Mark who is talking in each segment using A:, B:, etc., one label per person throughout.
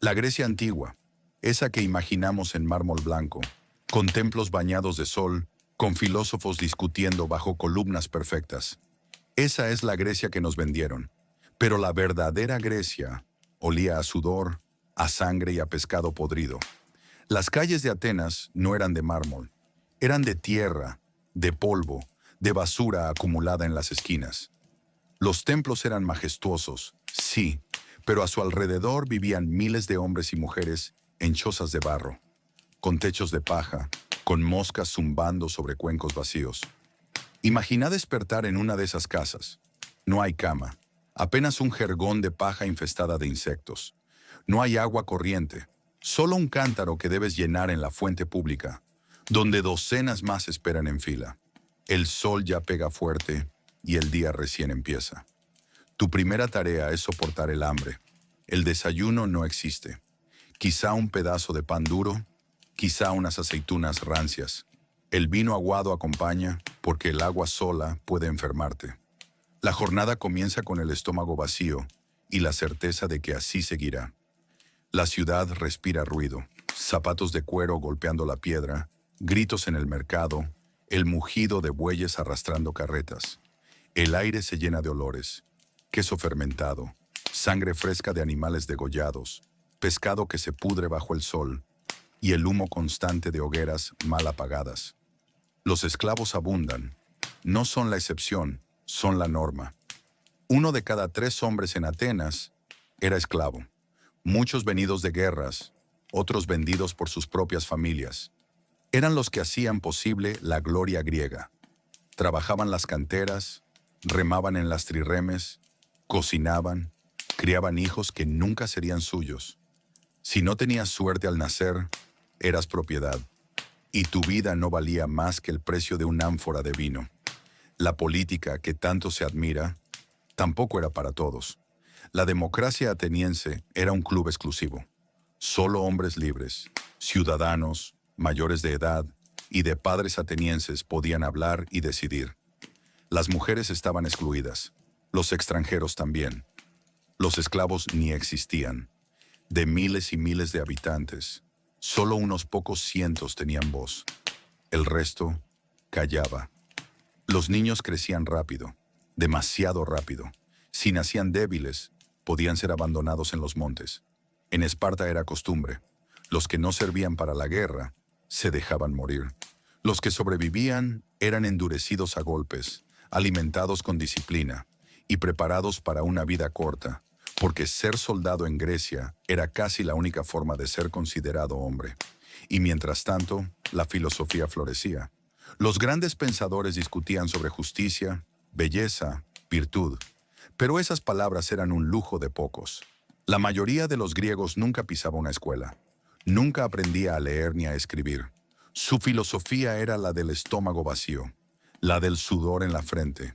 A: La Grecia antigua, esa que imaginamos en mármol blanco, con templos bañados de sol, con filósofos discutiendo bajo columnas perfectas. Esa es la Grecia que nos vendieron. Pero la verdadera Grecia olía a sudor, a sangre y a pescado podrido. Las calles de Atenas no eran de mármol, eran de tierra, de polvo, de basura acumulada en las esquinas. Los templos eran majestuosos, sí, pero a su alrededor vivían miles de hombres y mujeres en chozas de barro, con techos de paja, con moscas zumbando sobre cuencos vacíos. Imagina despertar en una de esas casas. No hay cama, apenas un jergón de paja infestada de insectos. No hay agua corriente, solo un cántaro que debes llenar en la fuente pública, donde docenas más esperan en fila. El sol ya pega fuerte y el día recién empieza. Tu primera tarea es soportar el hambre. El desayuno no existe. Quizá un pedazo de pan duro, quizá unas aceitunas rancias. El vino aguado acompaña porque el agua sola puede enfermarte. La jornada comienza con el estómago vacío y la certeza de que así seguirá. La ciudad respira ruido, zapatos de cuero golpeando la piedra, gritos en el mercado, el mugido de bueyes arrastrando carretas. El aire se llena de olores, queso fermentado, sangre fresca de animales degollados, pescado que se pudre bajo el sol y el humo constante de hogueras mal apagadas. Los esclavos abundan, no son la excepción, son la norma. 1 de cada 3 hombres en Atenas era esclavo, muchos venidos de guerras, otros vendidos por sus propias familias. Eran los que hacían posible la gloria griega. Trabajaban las canteras, remaban en las trirremes, cocinaban, criaban hijos que nunca serían suyos. Si no tenías suerte al nacer, eras propiedad, y tu vida no valía más que el precio de un ánfora de vino. La política que tanto se admira tampoco era para todos. La democracia ateniense era un club exclusivo. Solo hombres libres, ciudadanos, mayores de edad y de padres atenienses podían hablar y decidir. Las mujeres estaban excluidas, los extranjeros también. Los esclavos ni existían. De miles y miles de habitantes, solo unos pocos cientos tenían voz. El resto callaba. Los niños crecían rápido, demasiado rápido. Si nacían débiles, podían ser abandonados en los montes. En Esparta era costumbre. Los que no servían para la guerra se dejaban morir. Los que sobrevivían eran endurecidos a golpes, alimentados con disciplina y preparados para una vida corta, porque ser soldado en Grecia era casi la única forma de ser considerado hombre. Y mientras tanto, la filosofía florecía. Los grandes pensadores discutían sobre justicia, belleza, virtud, pero esas palabras eran un lujo de pocos. La mayoría de los griegos nunca pisaba una escuela, nunca aprendía a leer ni a escribir. Su filosofía era la del estómago vacío, la del sudor en la frente,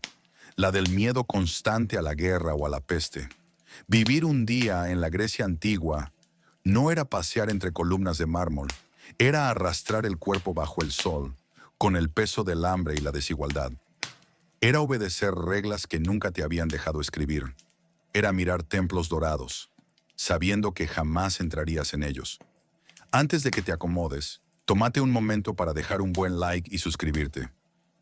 A: la del miedo constante a la guerra o a la peste. Vivir un día en la Grecia antigua no era pasear entre columnas de mármol, era arrastrar el cuerpo bajo el sol, con el peso del hambre y la desigualdad. Era obedecer reglas que nunca te habían dejado escribir. Era mirar templos dorados, sabiendo que jamás entrarías en ellos. Antes de que te acomodes, tómate un momento para dejar un buen like y suscribirte.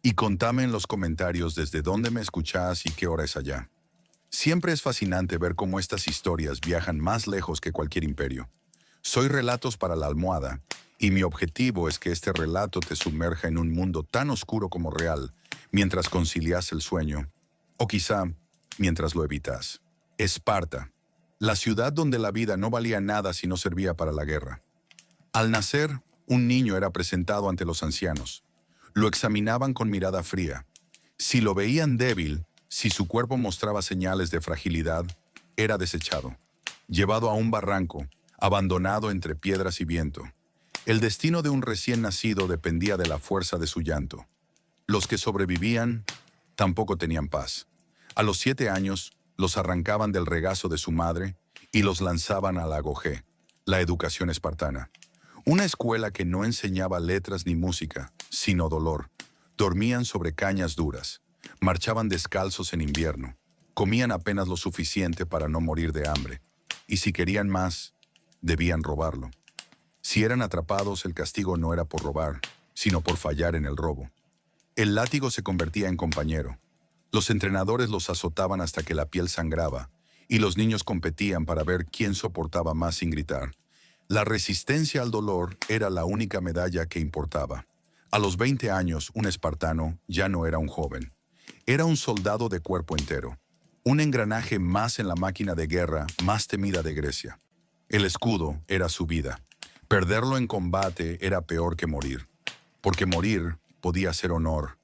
A: Y contame en los comentarios desde dónde me escuchás y qué hora es allá. Siempre es fascinante ver cómo estas historias viajan más lejos que cualquier imperio. Soy Relatos para la Almohada, y mi objetivo es que este relato te sumerja en un mundo tan oscuro como real, mientras concilias el sueño, o quizá mientras lo evitas. Esparta, la ciudad donde la vida no valía nada si no servía para la guerra. Al nacer, un niño era presentado ante los ancianos. Lo examinaban con mirada fría. Si lo veían débil, si su cuerpo mostraba señales de fragilidad, era desechado, llevado a un barranco, abandonado entre piedras y viento. El destino de un recién nacido dependía de la fuerza de su llanto. Los que sobrevivían tampoco tenían paz. A los 7 años, los arrancaban del regazo de su madre y los lanzaban a la agogé, la educación espartana. Una escuela que no enseñaba letras ni música, sino dolor. Dormían sobre cañas duras, marchaban descalzos en invierno, comían apenas lo suficiente para no morir de hambre. Y si querían más, debían robarlo. Si eran atrapados, el castigo no era por robar, sino por fallar en el robo. El látigo se convertía en compañero. Los entrenadores los azotaban hasta que la piel sangraba, y los niños competían para ver quién soportaba más sin gritar. La resistencia al dolor era la única medalla que importaba. A los 20 años, un espartano ya no era un joven. Era un soldado de cuerpo entero. Un engranaje más en la máquina de guerra más temida de Grecia. El escudo era su vida. Perderlo en combate era peor que morir. Porque morir podía ser honor,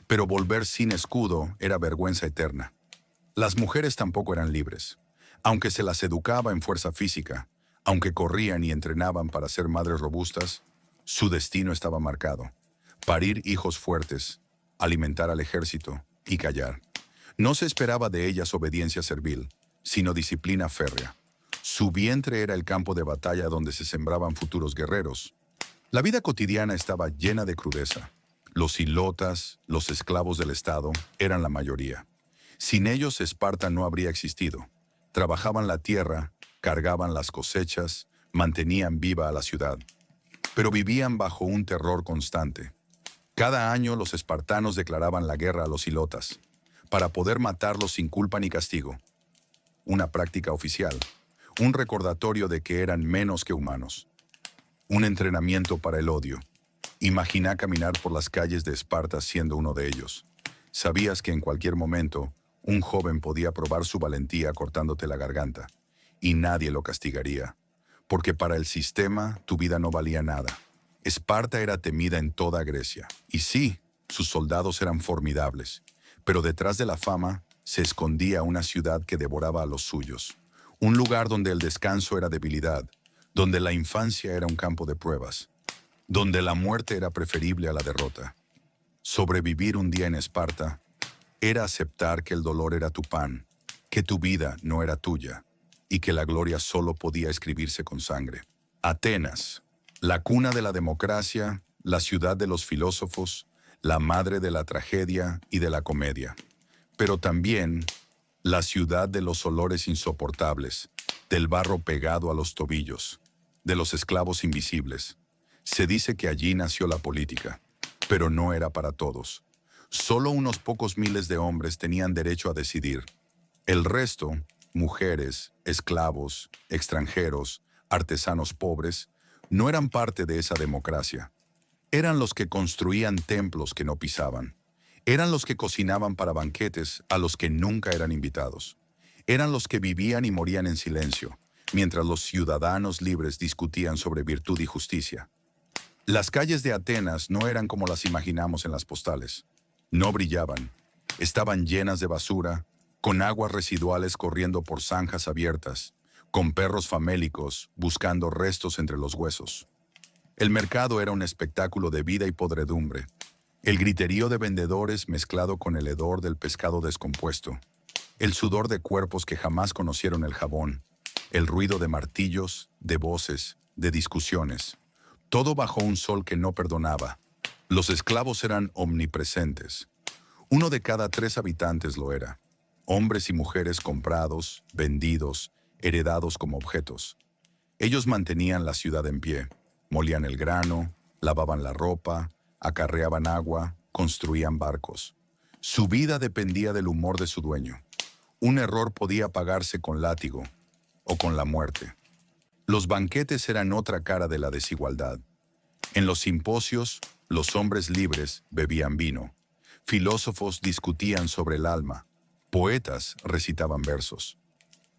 A: pero volver sin escudo era vergüenza eterna. Las mujeres tampoco eran libres. Aunque se las educaba en fuerza física, aunque corrían y entrenaban para ser madres robustas, su destino estaba marcado. Parir hijos fuertes, alimentar al ejército y callar. No se esperaba de ellas obediencia servil, sino disciplina férrea. Su vientre era el campo de batalla donde se sembraban futuros guerreros. La vida cotidiana estaba llena de crudeza. Los hilotas, los esclavos del Estado, eran la mayoría. Sin ellos, Esparta no habría existido. Trabajaban la tierra, cargaban las cosechas, mantenían viva a la ciudad. Pero vivían bajo un terror constante. Cada año los espartanos declaraban la guerra a los hilotas, para poder matarlos sin culpa ni castigo. Una práctica oficial, un recordatorio de que eran menos que humanos. Un entrenamiento para el odio. Imagina caminar por las calles de Esparta siendo uno de ellos. Sabías que en cualquier momento un joven podía probar su valentía cortándote la garganta, y nadie lo castigaría, porque para el sistema tu vida no valía nada. Esparta era temida en toda Grecia, y sí, sus soldados eran formidables, pero detrás de la fama se escondía una ciudad que devoraba a los suyos, un lugar donde el descanso era debilidad, donde la infancia era un campo de pruebas, donde la muerte era preferible a la derrota. Sobrevivir un día en Esparta era aceptar que el dolor era tu pan, que tu vida no era tuya, y que la gloria solo podía escribirse con sangre. Atenas, la cuna de la democracia, la ciudad de los filósofos, la madre de la tragedia y de la comedia. Pero también la ciudad de los olores insoportables, del barro pegado a los tobillos, de los esclavos invisibles. Se dice que allí nació la política, pero no era para todos. Solo unos pocos miles de hombres tenían derecho a decidir. El resto, mujeres, esclavos, extranjeros, artesanos pobres, no eran parte de esa democracia. Eran los que construían templos que no pisaban. Eran los que cocinaban para banquetes a los que nunca eran invitados. Eran los que vivían y morían en silencio, mientras los ciudadanos libres discutían sobre virtud y justicia. Las calles de Atenas no eran como las imaginamos en las postales. No brillaban. Estaban llenas de basura, con aguas residuales corriendo por zanjas abiertas, con perros famélicos buscando restos entre los huesos. El mercado era un espectáculo de vida y podredumbre. El griterío de vendedores mezclado con el hedor del pescado descompuesto. El sudor de cuerpos que jamás conocieron el jabón. El ruido de martillos, de voces, de discusiones. Todo bajo un sol que no perdonaba. Los esclavos eran omnipresentes. 1 de cada 3 habitantes lo era. Hombres y mujeres comprados, vendidos, heredados como objetos. Ellos mantenían la ciudad en pie. Molían el grano, lavaban la ropa, acarreaban agua, construían barcos. Su vida dependía del humor de su dueño. Un error podía pagarse con látigo o con la muerte. Los banquetes eran otra cara de la desigualdad. En los simposios, los hombres libres bebían vino. Filósofos discutían sobre el alma. Poetas recitaban versos.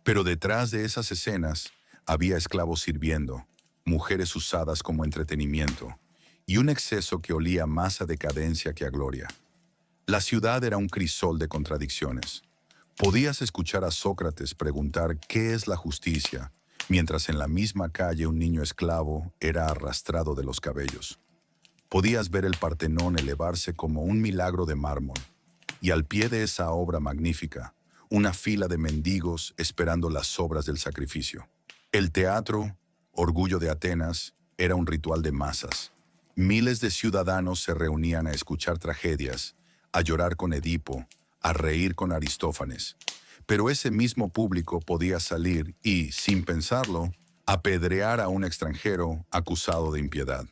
A: Pero detrás de esas escenas había esclavos sirviendo, mujeres usadas como entretenimiento, y un exceso que olía más a decadencia que a gloria. La ciudad era un crisol de contradicciones. Podías escuchar a Sócrates preguntar qué es la justicia, mientras en la misma calle un niño esclavo era arrastrado de los cabellos. Podías ver el Partenón elevarse como un milagro de mármol, y al pie de esa obra magnífica, una fila de mendigos esperando las sobras del sacrificio. El teatro, orgullo de Atenas, era un ritual de masas. Miles de ciudadanos se reunían a escuchar tragedias, a llorar con Edipo, a reír con Aristófanes. Pero ese mismo público podía salir y, sin pensarlo, apedrear a un extranjero acusado de impiedad.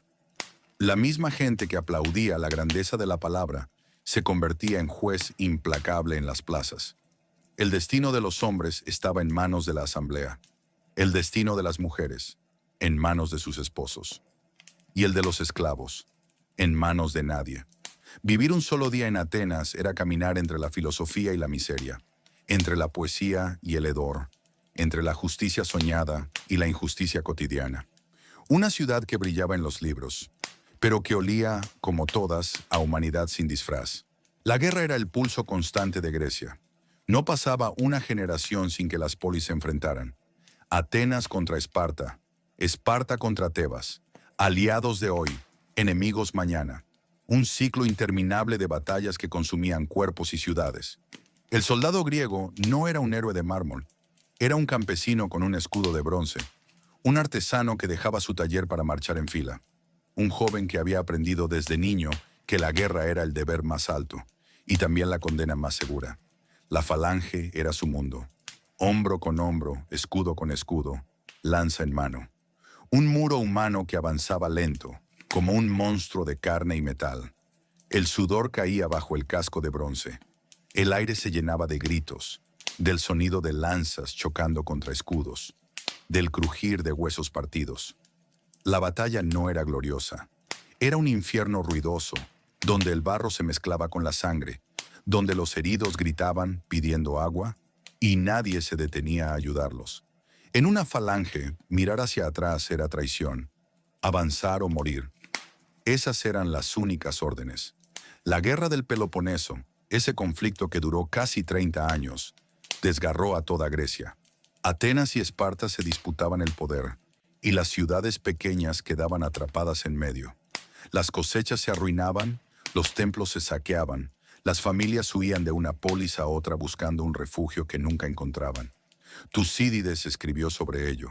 A: La misma gente que aplaudía la grandeza de la palabra se convertía en juez implacable en las plazas. El destino de los hombres estaba en manos de la asamblea, el destino de las mujeres en manos de sus esposos, y el de los esclavos en manos de nadie. Vivir un solo día en Atenas era caminar entre la filosofía y la miseria, entre la poesía y el hedor, entre la justicia soñada y la injusticia cotidiana. Una ciudad que brillaba en los libros, pero que olía, como todas, a humanidad sin disfraz. La guerra era el pulso constante de Grecia. No pasaba una generación sin que las polis se enfrentaran. Atenas contra Esparta, Esparta contra Tebas, aliados de hoy, enemigos mañana. Un ciclo interminable de batallas que consumían cuerpos y ciudades. El soldado griego no era un héroe de mármol, era un campesino con un escudo de bronce, un artesano que dejaba su taller para marchar en fila, un joven que había aprendido desde niño que la guerra era el deber más alto y también la condena más segura. La falange era su mundo, hombro con hombro, escudo con escudo, lanza en mano. Un muro humano que avanzaba lento, como un monstruo de carne y metal. El sudor caía bajo el casco de bronce. El aire se llenaba de gritos, del sonido de lanzas chocando contra escudos, del crujir de huesos partidos. La batalla no era gloriosa. Era un infierno ruidoso, donde el barro se mezclaba con la sangre, donde los heridos gritaban pidiendo agua y nadie se detenía a ayudarlos. En una falange, mirar hacia atrás era traición, avanzar o morir. Esas eran las únicas órdenes. La guerra del Peloponeso, ese conflicto que duró casi 30 años, desgarró a toda Grecia. Atenas y Esparta se disputaban el poder, y las ciudades pequeñas quedaban atrapadas en medio. Las cosechas se arruinaban, los templos se saqueaban, las familias huían de una polis a otra buscando un refugio que nunca encontraban. Tucídides escribió sobre ello.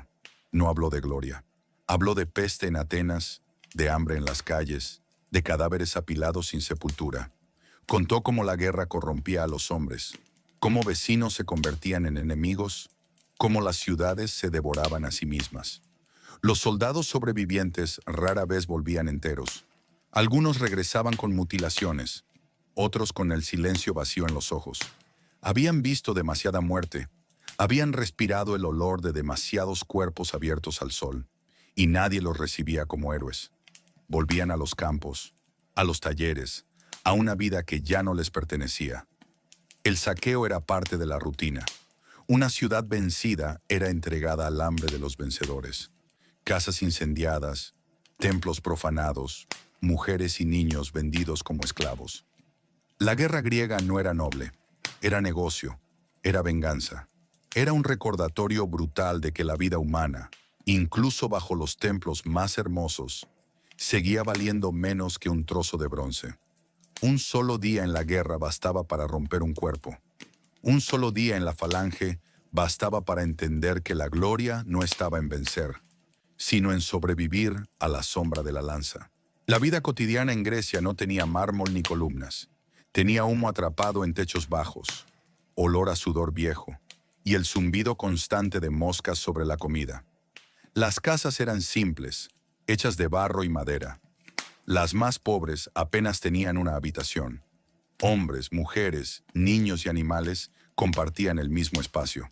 A: No habló de gloria. Habló de peste en Atenas, de hambre en las calles, de cadáveres apilados sin sepultura. Contó cómo la guerra corrompía a los hombres, cómo vecinos se convertían en enemigos, cómo las ciudades se devoraban a sí mismas. Los soldados sobrevivientes rara vez volvían enteros. Algunos regresaban con mutilaciones, otros con el silencio vacío en los ojos. Habían visto demasiada muerte, habían respirado el olor de demasiados cuerpos abiertos al sol, y nadie los recibía como héroes. Volvían a los campos, a los talleres, a una vida que ya no les pertenecía. El saqueo era parte de la rutina. Una ciudad vencida era entregada al hambre de los vencedores. Casas incendiadas, templos profanados, mujeres y niños vendidos como esclavos. La guerra griega no era noble, era negocio, era venganza. Era un recordatorio brutal de que la vida humana, incluso bajo los templos más hermosos, seguía valiendo menos que un trozo de bronce. Un solo día en la guerra bastaba para romper un cuerpo. Un solo día en la falange bastaba para entender que la gloria no estaba en vencer, sino en sobrevivir a la sombra de la lanza. La vida cotidiana en Grecia no tenía mármol ni columnas. Tenía humo atrapado en techos bajos, olor a sudor viejo y el zumbido constante de moscas sobre la comida. Las casas eran simples, hechas de barro y madera. Las más pobres apenas tenían una habitación. Hombres, mujeres, niños y animales compartían el mismo espacio.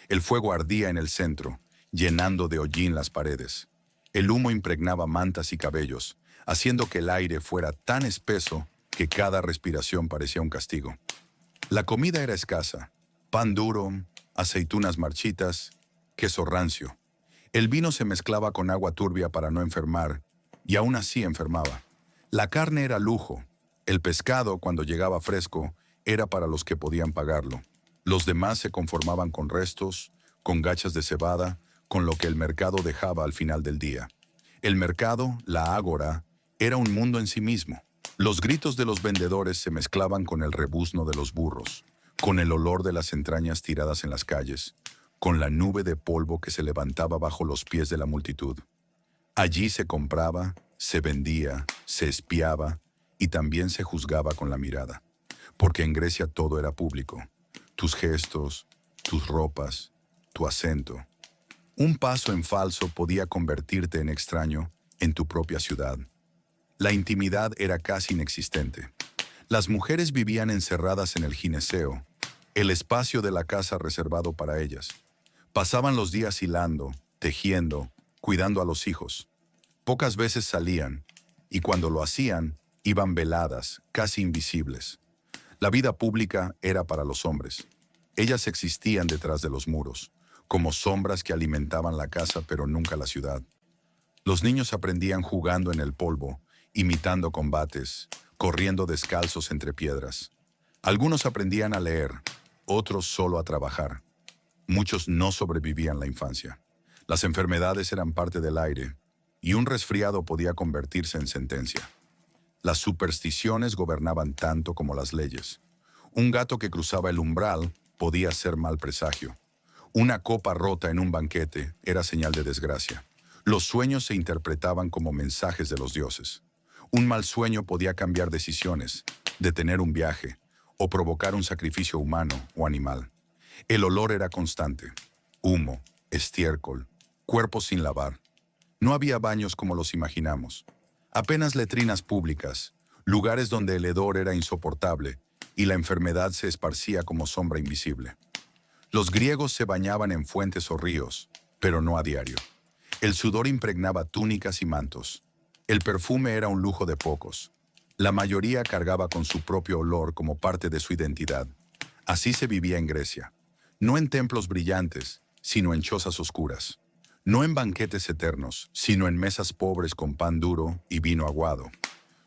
A: El fuego ardía en el centro, llenando de hollín las paredes. El humo impregnaba mantas y cabellos, haciendo que el aire fuera tan espeso que cada respiración parecía un castigo. La comida era escasa: pan duro, aceitunas marchitas, queso rancio. El vino se mezclaba con agua turbia para no enfermar, y aún así enfermaba. La carne era lujo. El pescado, cuando llegaba fresco, era para los que podían pagarlo. Los demás se conformaban con restos, con gachas de cebada, con lo que el mercado dejaba al final del día. El mercado, la ágora, era un mundo en sí mismo. Los gritos de los vendedores se mezclaban con el rebuzno de los burros, con el olor de las entrañas tiradas en las calles, con la nube de polvo que se levantaba bajo los pies de la multitud. Allí se compraba, se vendía, se espiaba y también se juzgaba con la mirada, porque en Grecia todo era público. Tus gestos, tus ropas, tu acento. Un paso en falso podía convertirte en extraño en tu propia ciudad. La intimidad era casi inexistente. Las mujeres vivían encerradas en el gineceo, el espacio de la casa reservado para ellas. Pasaban los días hilando, tejiendo, cuidando a los hijos. Pocas veces salían, y cuando lo hacían, iban veladas, casi invisibles. La vida pública era para los hombres. Ellas existían detrás de los muros, como sombras que alimentaban la casa pero nunca la ciudad. Los niños aprendían jugando en el polvo, imitando combates, corriendo descalzos entre piedras. Algunos aprendían a leer, otros solo a trabajar. Muchos no sobrevivían la infancia. Las enfermedades eran parte del aire, y un resfriado podía convertirse en sentencia. Las supersticiones gobernaban tanto como las leyes. Un gato que cruzaba el umbral podía ser mal presagio. Una copa rota en un banquete era señal de desgracia. Los sueños se interpretaban como mensajes de los dioses. Un mal sueño podía cambiar decisiones, detener un viaje o provocar un sacrificio humano o animal. El olor era constante. Humo, estiércol, cuerpos sin lavar. No había baños como los imaginamos. Apenas letrinas públicas, lugares donde el hedor era insoportable y la enfermedad se esparcía como sombra invisible. Los griegos se bañaban en fuentes o ríos, pero no a diario. El sudor impregnaba túnicas y mantos. El perfume era un lujo de pocos. La mayoría cargaba con su propio olor como parte de su identidad. Así se vivía en Grecia. No en templos brillantes, sino en chozas oscuras. No en banquetes eternos, sino en mesas pobres con pan duro y vino aguado.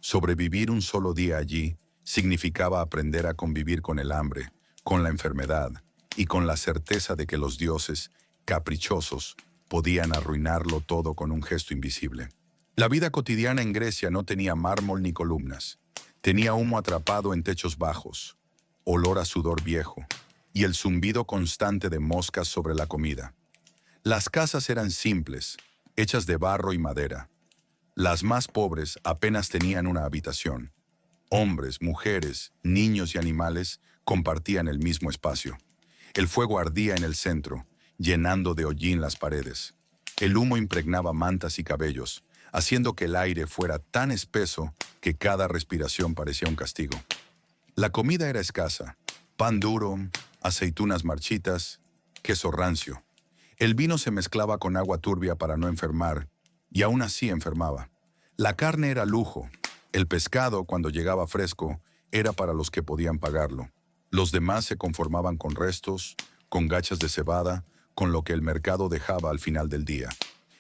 A: Sobrevivir un solo día allí significaba aprender a convivir con el hambre, con la enfermedad y con la certeza de que los dioses, caprichosos, podían arruinarlo todo con un gesto invisible. La vida cotidiana en Grecia no tenía mármol ni columnas. Tenía humo atrapado en techos bajos, olor a sudor viejo y el zumbido constante de moscas sobre la comida. Las casas eran simples, hechas de barro y madera. Las más pobres apenas tenían una habitación. Hombres, mujeres, niños y animales compartían el mismo espacio. El fuego ardía en el centro, llenando de hollín las paredes. El humo impregnaba mantas y cabellos, haciendo que el aire fuera tan espeso que cada respiración parecía un castigo. La comida era escasa: pan duro, aceitunas marchitas, queso rancio. El vino se mezclaba con agua turbia para no enfermar, y aún así enfermaba. La carne era lujo. El pescado, cuando llegaba fresco, era para los que podían pagarlo. Los demás se conformaban con restos, con gachas de cebada, con lo que el mercado dejaba al final del día.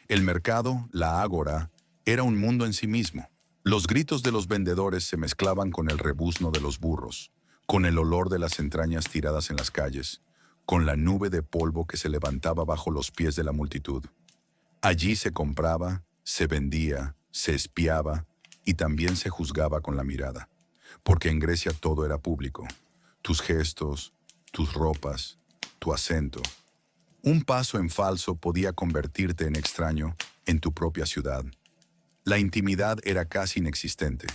A: El mercado, la ágora, era un mundo en sí mismo. Los gritos de los vendedores se mezclaban con el rebuzno de los burros, con el olor de las entrañas tiradas en las calles, con la nube de polvo que se levantaba bajo los pies de la multitud. Allí se compraba, se vendía, se espiaba y también se juzgaba con la mirada, porque en Grecia todo era público. Tus gestos, tus ropas, tu acento. Un paso en falso podía convertirte en extraño en tu propia ciudad. La intimidad era casi inexistente.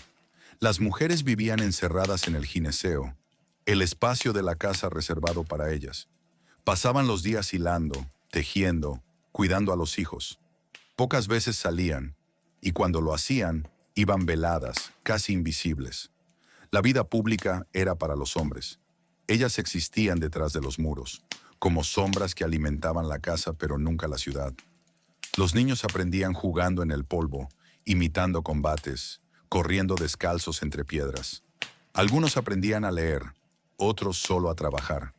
A: Las mujeres vivían encerradas en el gineceo, el espacio de la casa reservado para ellas. Pasaban los días hilando, tejiendo, cuidando a los hijos. Pocas veces salían, y cuando lo hacían, iban veladas, casi invisibles. La vida pública era para los hombres. Ellas existían detrás de los muros, como sombras que alimentaban la casa pero nunca la ciudad. Los niños aprendían jugando en el polvo, imitando combates, corriendo descalzos entre piedras. Algunos aprendían a leer, otros solo a trabajar.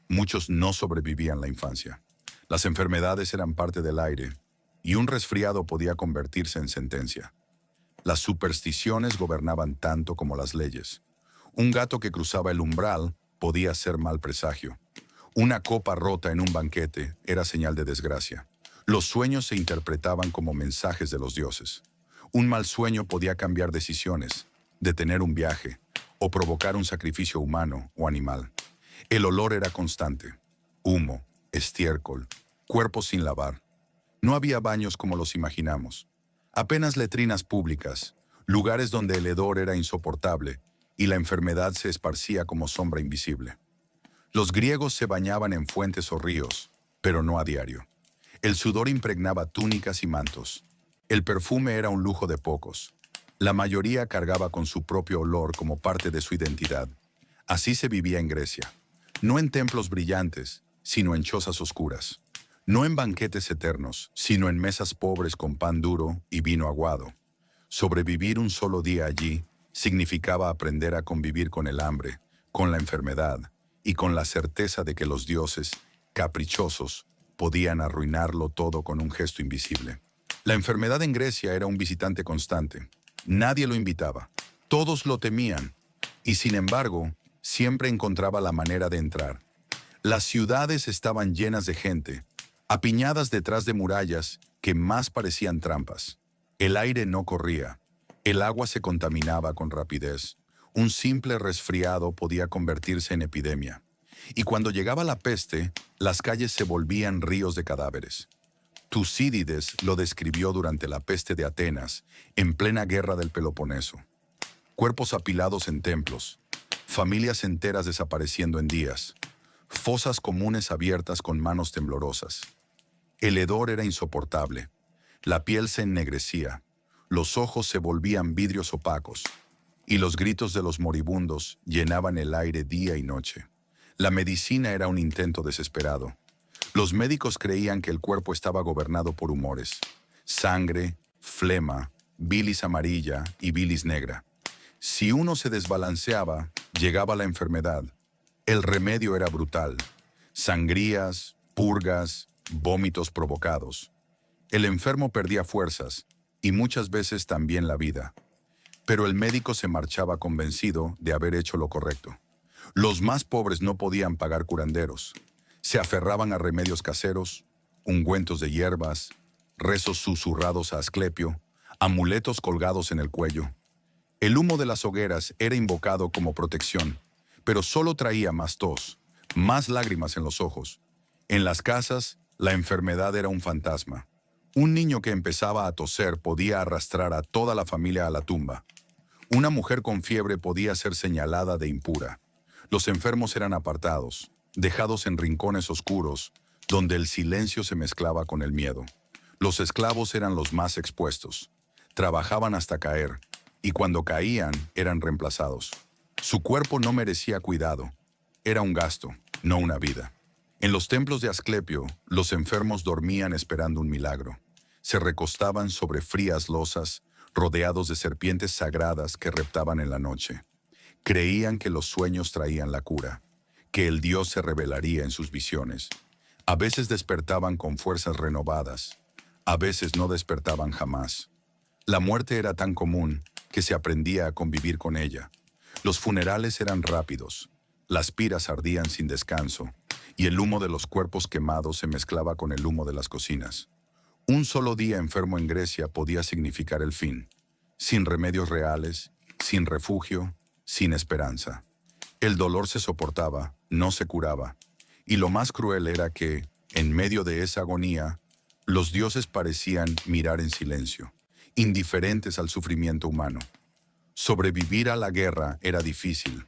A: Muchos no sobrevivían la infancia. Las enfermedades eran parte del aire, y un resfriado podía convertirse en sentencia. Las supersticiones gobernaban tanto como las leyes. Un gato que cruzaba el umbral podía ser mal presagio. Una copa rota en un banquete era señal de desgracia. Los sueños se interpretaban como mensajes de los dioses. Un mal sueño podía cambiar decisiones, detener un viaje o provocar un sacrificio humano o animal. El olor era constante: humo, estiércol, cuerpos sin lavar. No había baños como los imaginamos. Apenas letrinas públicas, lugares donde el hedor era insoportable y la enfermedad se esparcía como sombra invisible. Los griegos se bañaban en fuentes o ríos, pero no a diario. El sudor impregnaba túnicas y mantos. El perfume era un lujo de pocos. La mayoría cargaba con su propio olor como parte de su identidad. Así se vivía en Grecia. No en templos brillantes, sino en chozas oscuras. No en banquetes eternos, sino en mesas pobres con pan duro y vino aguado. Sobrevivir un solo día allí significaba aprender a convivir con el hambre, con la enfermedad y con la certeza de que los dioses, caprichosos, podían arruinarlo todo con un gesto invisible. La enfermedad en Grecia era un visitante constante. Nadie lo invitaba. Todos lo temían. Y sin embargo, siempre encontraba la manera de entrar. Las ciudades estaban llenas de gente, apiñadas detrás de murallas que más parecían trampas. El aire no corría. El agua se contaminaba con rapidez. Un simple resfriado podía convertirse en epidemia. Y cuando llegaba la peste, las calles se volvían ríos de cadáveres. Tucídides lo describió durante la peste de Atenas, en plena guerra del Peloponeso. Cuerpos apilados en templos, familias enteras desapareciendo en días, fosas comunes abiertas con manos temblorosas. El hedor era insoportable, la piel se ennegrecía, los ojos se volvían vidrios opacos, y los gritos de los moribundos llenaban el aire día y noche. La medicina era un intento desesperado. Los médicos creían que el cuerpo estaba gobernado por humores: sangre, flema, bilis amarilla y bilis negra. Si uno se desbalanceaba, llegaba la enfermedad. El remedio era brutal: sangrías, purgas, vómitos provocados. El enfermo perdía fuerzas y muchas veces también la vida. Pero el médico se marchaba convencido de haber hecho lo correcto. Los más pobres no podían pagar curanderos. Se aferraban a remedios caseros, ungüentos de hierbas, rezos susurrados a Asclepio, amuletos colgados en el cuello. El humo de las hogueras era invocado como protección, pero solo traía más tos, más lágrimas en los ojos. En las casas, la enfermedad era un fantasma. Un niño que empezaba a toser podía arrastrar a toda la familia a la tumba. Una mujer con fiebre podía ser señalada de impura. Los enfermos eran apartados, dejados en rincones oscuros, donde el silencio se mezclaba con el miedo. Los esclavos eran los más expuestos. Trabajaban hasta caer, y cuando caían, eran reemplazados. Su cuerpo no merecía cuidado. Era un gasto, no una vida. En los templos de Asclepio, los enfermos dormían esperando un milagro. Se recostaban sobre frías losas, rodeados de serpientes sagradas que reptaban en la noche. Creían que los sueños traían la cura, que el Dios se revelaría en sus visiones. A veces despertaban con fuerzas renovadas, a veces no despertaban jamás. La muerte era tan común que se aprendía a convivir con ella. Los funerales eran rápidos, las piras ardían sin descanso, y el humo de los cuerpos quemados se mezclaba con el humo de las cocinas. Un solo día enfermo en Grecia podía significar el fin, sin remedios reales, sin refugio, sin esperanza. El dolor se soportaba, no se curaba, y lo más cruel era que, en medio de esa agonía, los dioses parecían mirar en silencio, indiferentes al sufrimiento humano. Sobrevivir a la guerra era difícil,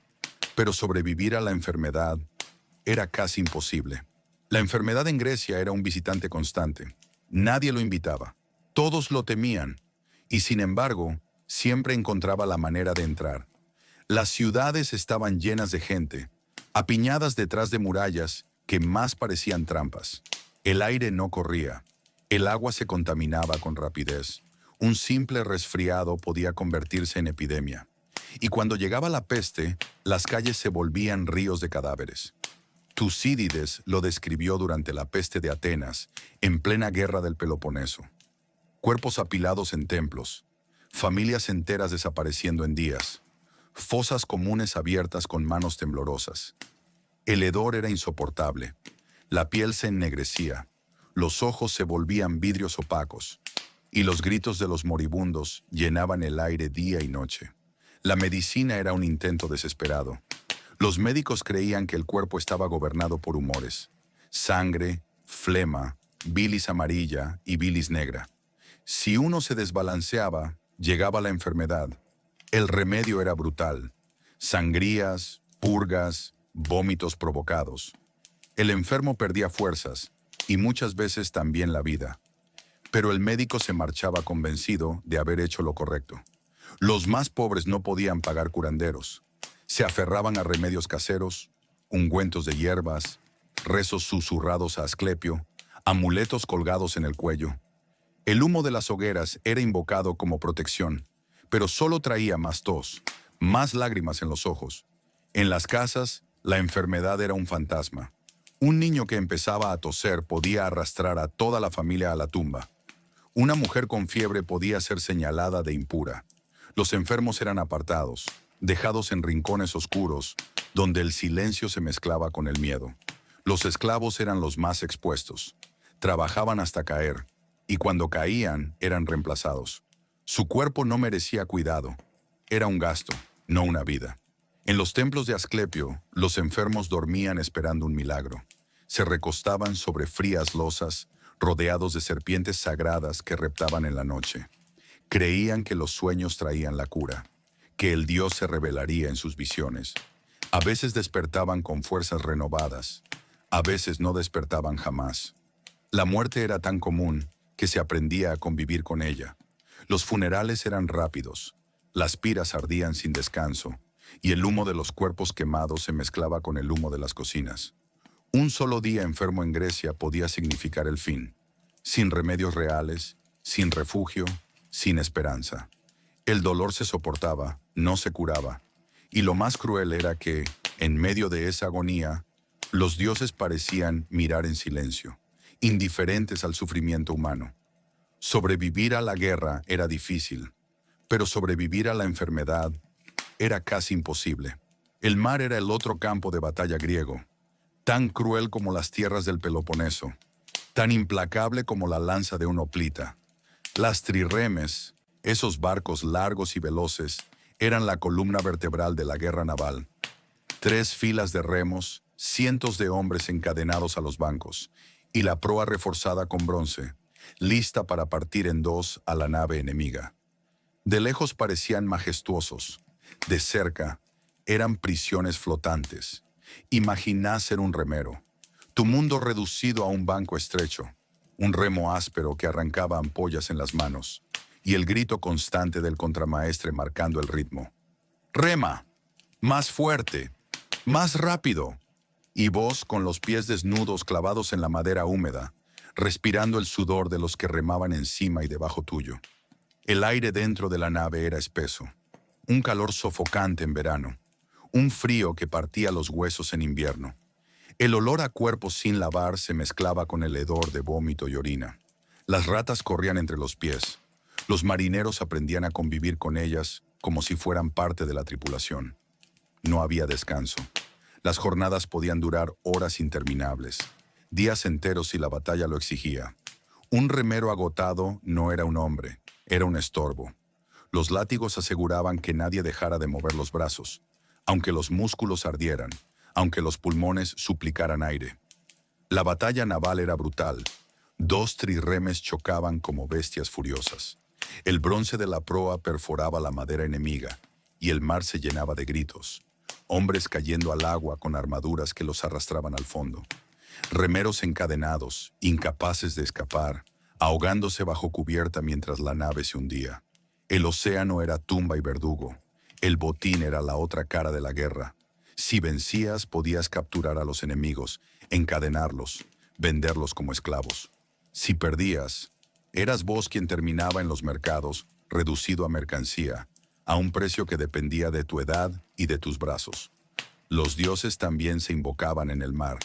A: pero sobrevivir a la enfermedad era casi imposible. La enfermedad en Grecia era un visitante constante. Nadie lo invitaba. Todos lo temían, y sin embargo, siempre encontraba la manera de entrar. Las ciudades estaban llenas de gente, apiñadas detrás de murallas que más parecían trampas. El aire no corría. El agua se contaminaba con rapidez. Un simple resfriado podía convertirse en epidemia. Y cuando llegaba la peste, las calles se volvían ríos de cadáveres. Tucídides lo describió durante la peste de Atenas, en plena guerra del Peloponeso. Cuerpos apilados en templos, familias enteras desapareciendo en días, fosas comunes abiertas con manos temblorosas. El hedor era insoportable, la piel se ennegrecía, los ojos se volvían vidrios opacos, y los gritos de los moribundos llenaban el aire día y noche. La medicina era un intento desesperado. Los médicos creían que el cuerpo estaba gobernado por humores: sangre, flema, bilis amarilla y bilis negra. Si uno se desbalanceaba, llegaba la enfermedad. El remedio era brutal: sangrías, purgas, vómitos provocados. El enfermo perdía fuerzas y muchas veces también la vida. Pero el médico se marchaba convencido de haber hecho lo correcto. Los más pobres no podían pagar curanderos. Se aferraban a remedios caseros, ungüentos de hierbas, rezos susurrados a Asclepio, amuletos colgados en el cuello. El humo de las hogueras era invocado como protección, pero solo traía más tos, más lágrimas en los ojos. En las casas, la enfermedad era un fantasma. Un niño que empezaba a toser podía arrastrar a toda la familia a la tumba. Una mujer con fiebre podía ser señalada de impura. Los enfermos eran apartados, dejados en rincones oscuros, donde el silencio se mezclaba con el miedo. Los esclavos eran los más expuestos. Trabajaban hasta caer, y cuando caían eran reemplazados. Su cuerpo no merecía cuidado. Era un gasto, no una vida. En los templos de Asclepio, los enfermos dormían esperando un milagro. Se recostaban sobre frías losas, rodeados de serpientes sagradas que reptaban en la noche. Creían que los sueños traían la cura, que el Dios se revelaría en sus visiones. A veces despertaban con fuerzas renovadas, a veces no despertaban jamás. La muerte era tan común que se aprendía a convivir con ella. Los funerales eran rápidos, las piras ardían sin descanso, y el humo de los cuerpos quemados se mezclaba con el humo de las cocinas. Un solo día enfermo en Grecia podía significar el fin, sin remedios reales, sin refugio, sin esperanza. El dolor se soportaba, no se curaba, y lo más cruel era que, en medio de esa agonía, los dioses parecían mirar en silencio, indiferentes al sufrimiento humano. Sobrevivir a la guerra era difícil, pero sobrevivir a la enfermedad era casi imposible. El mar era el otro campo de batalla griego, tan cruel como las tierras del Peloponeso, tan implacable como la lanza de un hoplita. Las trirremes, esos barcos largos y veloces, eran la columna vertebral de la guerra naval. 3 filas de remos, cientos de hombres encadenados a los bancos, y la proa reforzada con bronce, lista para partir en 2 a la nave enemiga. De lejos parecían majestuosos, de cerca eran prisiones flotantes. Imaginá ser un remero, tu mundo reducido a un banco estrecho, un remo áspero que arrancaba ampollas en las manos, y el grito constante del contramaestre marcando el ritmo. ¡Rema! ¡Más fuerte! ¡Más rápido! Y vos con los pies desnudos clavados en la madera húmeda, respirando el sudor de los que remaban encima y debajo tuyo. El aire dentro de la nave era espeso, un calor sofocante en verano, un frío que partía los huesos en invierno. El olor a cuerpos sin lavar se mezclaba con el hedor de vómito y orina. Las ratas corrían entre los pies. Los marineros aprendían a convivir con ellas como si fueran parte de la tripulación. No había descanso. Las jornadas podían durar horas interminables, días enteros si la batalla lo exigía. Un remero agotado no era un hombre, era un estorbo. Los látigos aseguraban que nadie dejara de mover los brazos, aunque los músculos ardieran, aunque los pulmones suplicaran aire. La batalla naval era brutal. 2 trirremes chocaban como bestias furiosas. El bronce de la proa perforaba la madera enemiga, y el mar se llenaba de gritos. Hombres cayendo al agua con armaduras que los arrastraban al fondo. Remeros encadenados, incapaces de escapar, ahogándose bajo cubierta mientras la nave se hundía. El océano era tumba y verdugo. El botín era la otra cara de la guerra. Si vencías, podías capturar a los enemigos, encadenarlos, venderlos como esclavos. Si perdías, eras vos quien terminaba en los mercados, reducido a mercancía, a un precio que dependía de tu edad y de tus brazos. Los dioses también se invocaban en el mar.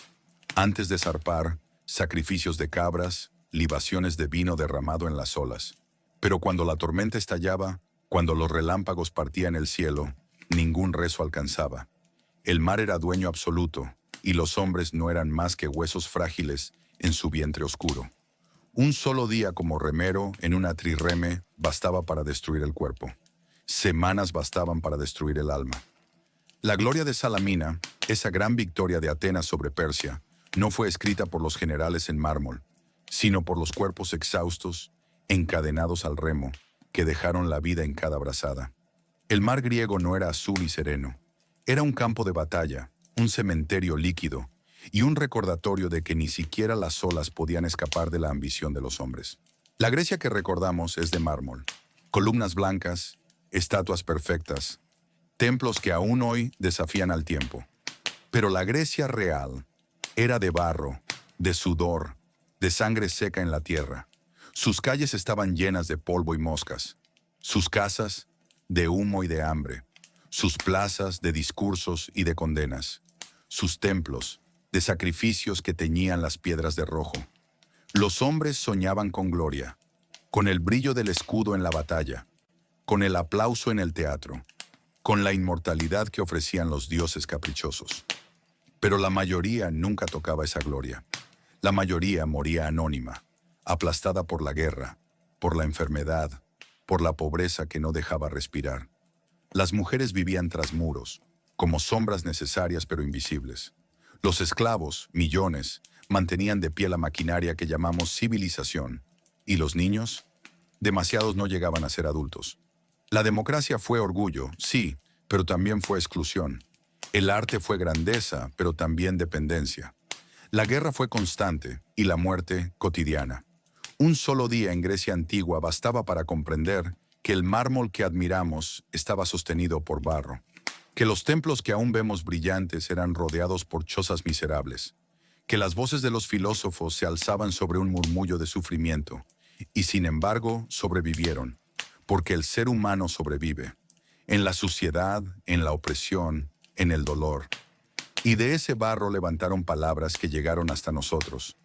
A: Antes de zarpar, sacrificios de cabras, libaciones de vino derramado en las olas. Pero cuando la tormenta estallaba, cuando los relámpagos partían el cielo, ningún rezo alcanzaba. El mar era dueño absoluto, y los hombres no eran más que huesos frágiles en su vientre oscuro. Un solo día como remero en una trirreme bastaba para destruir el cuerpo. Semanas bastaban para destruir el alma. La gloria de Salamina, esa gran victoria de Atenas sobre Persia, no fue escrita por los generales en mármol, sino por los cuerpos exhaustos, encadenados al remo, que dejaron la vida en cada brazada. El mar griego no era azul y sereno. Era un campo de batalla, un cementerio líquido, y un recordatorio de que ni siquiera las olas podían escapar de la ambición de los hombres. La Grecia que recordamos es de mármol, columnas blancas, estatuas perfectas, templos que aún hoy desafían al tiempo. Pero la Grecia real era de barro, de sudor, de sangre seca en la tierra. Sus calles estaban llenas de polvo y moscas, sus casas de humo y de hambre, sus plazas de discursos y de condenas, sus templos de sacrificios que teñían las piedras de rojo. Los hombres soñaban con gloria, con el brillo del escudo en la batalla, con el aplauso en el teatro, con la inmortalidad que ofrecían los dioses caprichosos. Pero la mayoría nunca tocaba esa gloria. La mayoría moría anónima, aplastada por la guerra, por la enfermedad, por la pobreza que no dejaba respirar. Las mujeres vivían tras muros, como sombras necesarias pero invisibles. Los esclavos, millones, mantenían de pie la maquinaria que llamamos civilización. ¿Y los niños? Demasiados no llegaban a ser adultos. La democracia fue orgullo, sí, pero también fue exclusión. El arte fue grandeza, pero también dependencia. La guerra fue constante y la muerte cotidiana. Un solo día en Grecia antigua bastaba para comprender que el mármol que admiramos estaba sostenido por barro, que los templos que aún vemos brillantes eran rodeados por chozas miserables, que las voces de los filósofos se alzaban sobre un murmullo de sufrimiento, y sin embargo sobrevivieron, porque el ser humano sobrevive, en la suciedad, en la opresión, en el dolor. Y de ese barro levantaron palabras que llegaron hasta nosotros,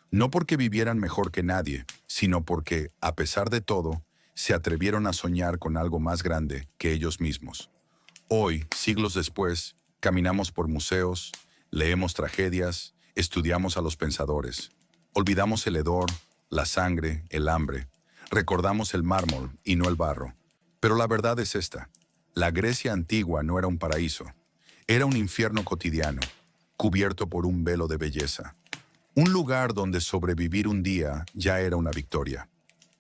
A: no porque vivieran mejor que nadie, sino porque, a pesar de todo, se atrevieron a soñar con algo más grande que ellos mismos. Hoy, siglos después, caminamos por museos, leemos tragedias, estudiamos a los pensadores. Olvidamos el hedor, la sangre, el hambre. Recordamos el mármol y no el barro. Pero la verdad es esta. La Grecia antigua no era un paraíso. Era un infierno cotidiano, cubierto por un velo de belleza. Un lugar donde sobrevivir un día ya era una victoria.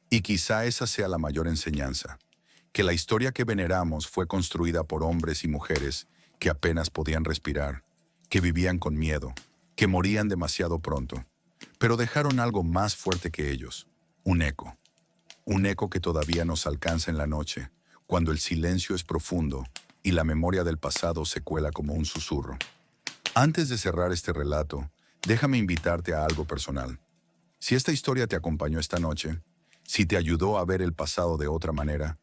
A: Y quizá esa sea la mayor enseñanza, que la historia que veneramos fue construida por hombres y mujeres que apenas podían respirar, que vivían con miedo, que morían demasiado pronto, pero dejaron algo más fuerte que ellos, un eco que todavía nos alcanza en la noche, cuando el silencio es profundo y la memoria del pasado se cuela como un susurro. Antes de cerrar este relato, déjame invitarte a algo personal. Si esta historia te acompañó esta noche, si te ayudó a ver el pasado de otra manera,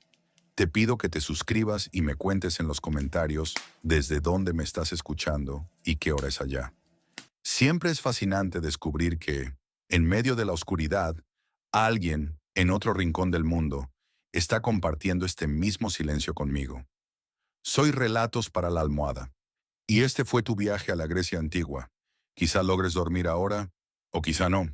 A: te pido que te suscribas y me cuentes en los comentarios desde dónde me estás escuchando y qué hora es allá. Siempre es fascinante descubrir que, en medio de la oscuridad, alguien, en otro rincón del mundo, está compartiendo este mismo silencio conmigo. Soy Relatos para la Almohada, y este fue tu viaje a la Grecia antigua. Quizá logres dormir ahora, o quizá no.